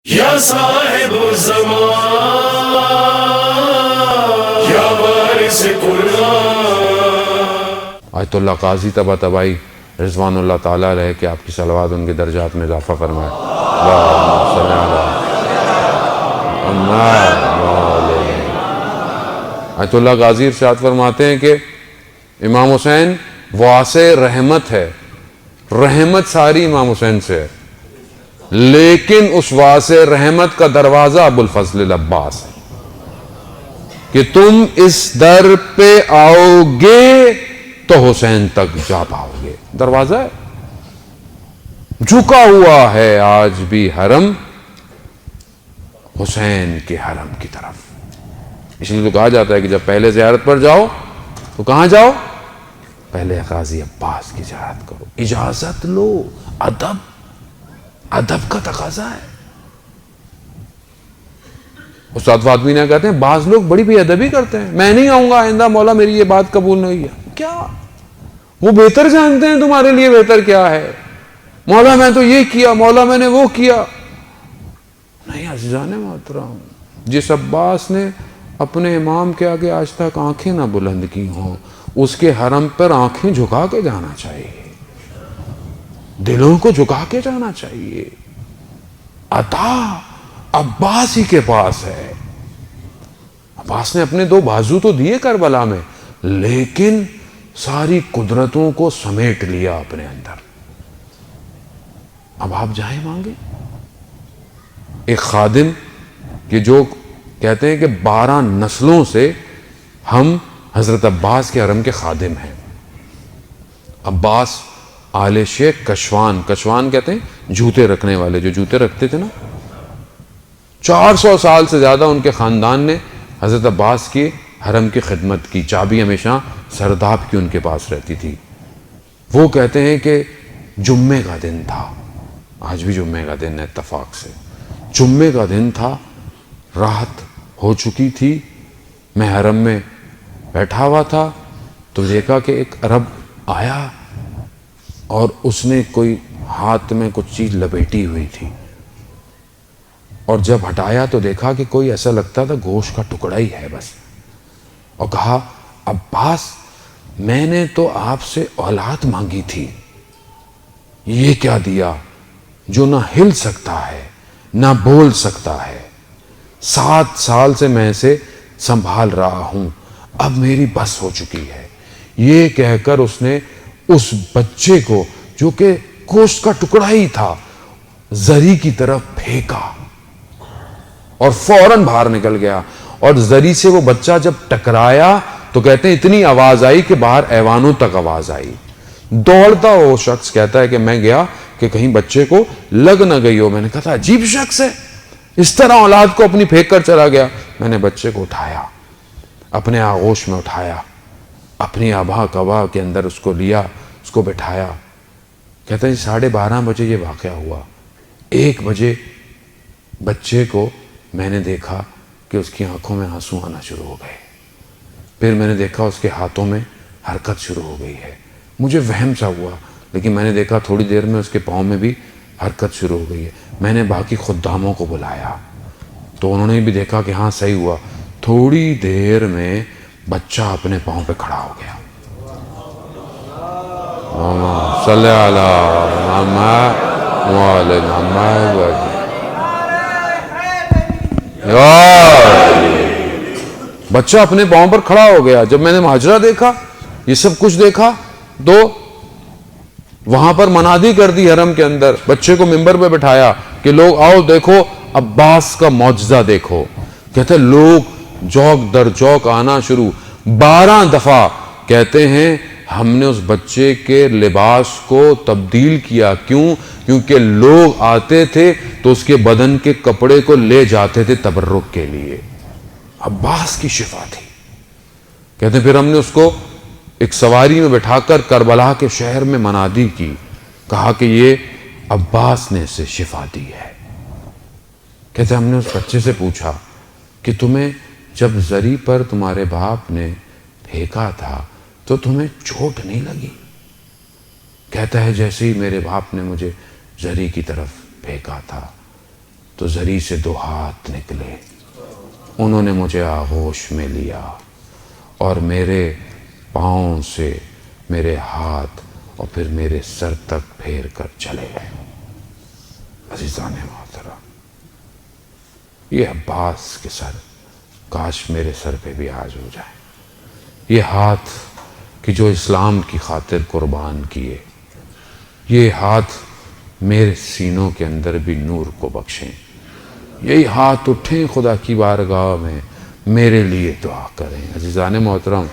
یا صاحب الزمان یا وارث قرآن۔ آیت اللہ قاضی طباطبائی رضوان اللہ تعالیٰ علیہ کہ آپ کی صلوات ان کے درجات میں اضافہ فرمائے۔ اللہم صلی علی آیت اللہ قاضی ارشاد فرماتے ہیں کہ امام حسین واسع رحمت ہے، رحمت ساری امام حسین سے ہے، لیکن اس واسع رحمت کا دروازہ ابو الفضل العباس ہے کہ تم اس در پہ آؤ گے تو حسین تک جا پاؤ گے۔ دروازہ ہے، جھکا ہوا ہے آج بھی حرم حسین کے حرم کی طرف۔ اس لیے تو کہا جاتا ہے کہ جب پہلے زیارت پر جاؤ تو کہاں جاؤ؟ پہلے قاضی عباس کی زیارت کرو، اجازت لو، ادب کا تقاضا ہے۔ استاد فاطمی کہتے ہیں بعض لوگ بڑی بے ادبی کرتے ہیں، میں نہیں آؤں گا آئندہ، مولا میری یہ بات قبول نہیں ہے۔ کیا وہ بہتر جانتے ہیں تمہارے لیے بہتر کیا ہے؟ مولا میں تو یہ کیا، مولا میں نے وہ کیا۔ نہیں عزیزان محترم، جس عباس نے اپنے امام کے آگے آج تک آنکھیں نہ بلند کی ہوں، اس کے حرم پر آنکھیں جھکا کے جانا چاہیے، دلوں کو جھکا کے جانا چاہیے۔ عطا عباس ہی کے پاس ہے۔ عباس نے اپنے دو بازو تو دیے کربلا میں، لیکن ساری قدرتوں کو سمیٹ لیا اپنے اندر۔ اب آپ جائیں مانگے ایک خادم کہ جو کہتے ہیں کہ 12 نسلوں سے ہم حضرت عباس کے حرم کے خادم ہیں۔ عباس آل شیخ کشوان کہتے ہیں جوتے رکھنے والے، جو جوتے رکھتے تھے نا، 400 سال سے زیادہ ان کے خاندان نے حضرت عباس کی حرم کی خدمت کی، چابی ہمیشہ سرداب کی ان کے پاس رہتی تھی۔ وہ کہتے ہیں کہ جمعے کا دن تھا، آج بھی جمعے کا دن ہے اتفاق سے، جمعے کا دن تھا، رات ہو چکی تھی، میں حرم میں بیٹھا ہوا تھا تو دیکھا کہ ایک عرب آیا اور اس نے کوئی ہاتھ میں کچھ چیز لپیٹی ہوئی تھی، اور جب ہٹایا تو دیکھا کہ کوئی ایسا لگتا تھا گوشت کا ٹکڑا ہی ہے بس، اور کہا عباس میں نے تو آپ سے اولاد مانگی تھی، یہ کیا دیا جو نہ ہل سکتا ہے نہ بول سکتا ہے، 7 سال سے میں اسے سنبھال رہا ہوں، اب میری بس ہو چکی ہے۔ یہ کہہ کر اس نے اس بچے کو جو کہ گوشت کا ٹکڑا ہی تھا زری کی طرف پھینکا اور فوراً باہر نکل گیا، اور زری سے وہ بچہ جب ٹکرایا تو کہتے ہیں اتنی آواز آئی کہ باہر ایوانوں تک آواز آئی۔ دوڑتا وہ شخص کہتا ہے کہ میں گیا کہ کہیں بچے کو لگ نہ گئی ہو، میں نے کہا تھا عجیب شخص ہے، اس طرح اولاد کو اپنی پھینک کر چلا گیا۔ میں نے بچے کو اٹھایا، اپنے آغوش میں اٹھایا، اپنی آبا کبا کے اندر اس کو لیا، اس کو بٹھایا۔ کہتا ہے 12:30 بجے یہ واقعہ ہوا، 1 بجے بچے کو میں نے دیکھا کہ اس کی آنکھوں میں آنسو آنا شروع ہو گئے، پھر میں نے دیکھا اس کے ہاتھوں میں حرکت شروع ہو گئی ہے، مجھے وہم سا ہوا، لیکن میں نے دیکھا تھوڑی دیر میں اس کے پاؤں میں بھی حرکت شروع ہو گئی ہے۔ میں نے باقی خداموں کو بلایا تو انہوں نے بھی دیکھا کہ ہاں صحیح ہوا، تھوڑی دیر میں بچہ اپنے پاؤں پہ کھڑا ہو گیا۔ صلی اللہ علیہ وسلم۔ بچہ اپنے پاؤں پر کھڑا ہو گیا۔ جب میں نے ماجرا دیکھا، یہ سب کچھ دیکھا، تو وہاں پر منادی کر دی حرم کے اندر، بچے کو منبر پہ بٹھایا کہ لوگ آؤ دیکھو عباس کا معجزہ دیکھو۔ کہتے ہیں لوگ جوک در جوک آنا شروع، 12 دفعہ کہتے ہیں ہم نے اس بچے کے لباس کو تبدیل کیا۔ کیونکہ لوگ آتے تھے تو اس کے بدن کے کپڑے کو لے جاتے تھے تبرک کے لیے۔ عباس کی شفا تھی۔ کہتے ہیں پھر ہم نے اس کو ایک سواری میں بٹھا کر کربلا کے شہر میں منادی کی، کہا کہ یہ عباس نے اسے شفا دی ہے۔ کہتے ہیں ہم نے اس بچے سے پوچھا کہ تمہیں جب زری پر تمہارے باپ نے پھینکا تھا تو تمہیں چوٹ نہیں لگی؟ کہتا ہے جیسے ہی میرے باپ نے مجھے زری کی طرف پھینکا تھا تو زری سے 2 ہاتھ نکلے، انہوں نے مجھے آغوش میں لیا اور میرے پاؤں سے میرے ہاتھ اور پھر میرے سر تک پھیر کر چلے گئے۔ عزیزان محترم، یہ عباس کے سر کاش میرے سر پہ بھی آج ہو جائے، یہ ہاتھ کہ جو اسلام کی خاطر قربان کیے، یہ ہاتھ میرے سینوں کے اندر بھی نور کو بخشیں، یہی ہاتھ اٹھیں خدا کی بارگاہ میں میرے لیے دعا کریں۔ عزیزان محترم،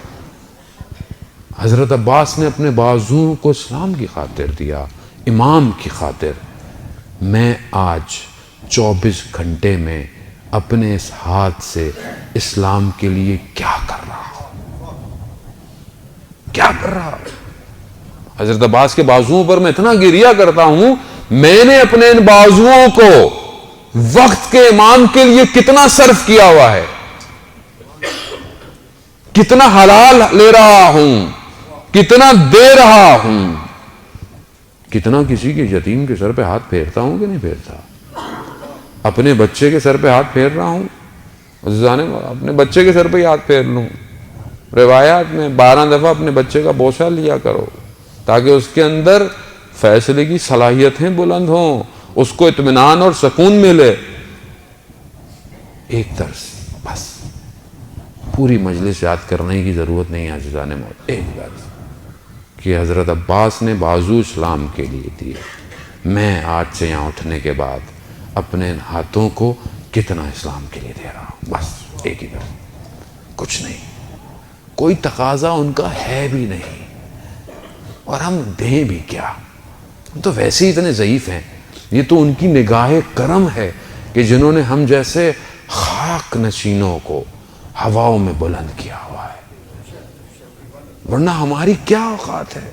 حضرت عباس نے اپنے بازوؤں کو اسلام کی خاطر دیا، امام کی خاطر۔ میں آج 24 گھنٹے میں اپنے اس ہاتھ سے اسلام کے لیے کیا کر رہا ہوں، کیا کر رہا ہوں؟ حضرت عباس کے بازوؤں پر میں اتنا گریہ کرتا ہوں، میں نے اپنے ان بازوؤں کو وقت کے امام کے لیے کتنا صرف کیا ہوا ہے، کتنا حلال لے رہا ہوں، کتنا دے رہا ہوں، کتنا کسی کے یتیم کے سر پہ ہاتھ پھیرتا ہوں کہ نہیں پھیرتا، اپنے بچے کے سر پہ ہاتھ پھیر رہا ہوں۔ عزیزان، اپنے بچے کے سر پہ ہی ہاتھ پھیر لوں۔ روایات میں 12 دفعہ اپنے بچے کا بوسہ لیا کرو تاکہ اس کے اندر فیصلے کی صلاحیتیں بلند ہوں، اس کو اطمینان اور سکون ملے۔ ایک درس بس، پوری مجلس یاد کرنے کی ضرورت نہیں ہے عزیزان موت، ایک درس کہ حضرت عباس نے بازو اسلام کے لیے دیے، میں آج سے یہاں اٹھنے کے بعد اپنے ان ہاتھوں کو کتنا اسلام کے لیے دے رہا ہوں، بس ایک ہی درس، کچھ نہیں، کوئی تقاضا ان کا ہے بھی نہیں، اور ہم دیں بھی کیا، ہم تو ویسے ہی اتنے ضعیف ہیں۔ یہ تو ان کی نگاہ کرم ہے کہ جنہوں نے ہم جیسے خاک نشینوں کو ہواؤں میں بلند کیا ہوا ہے، ورنہ ہماری کیا اوقات ہے۔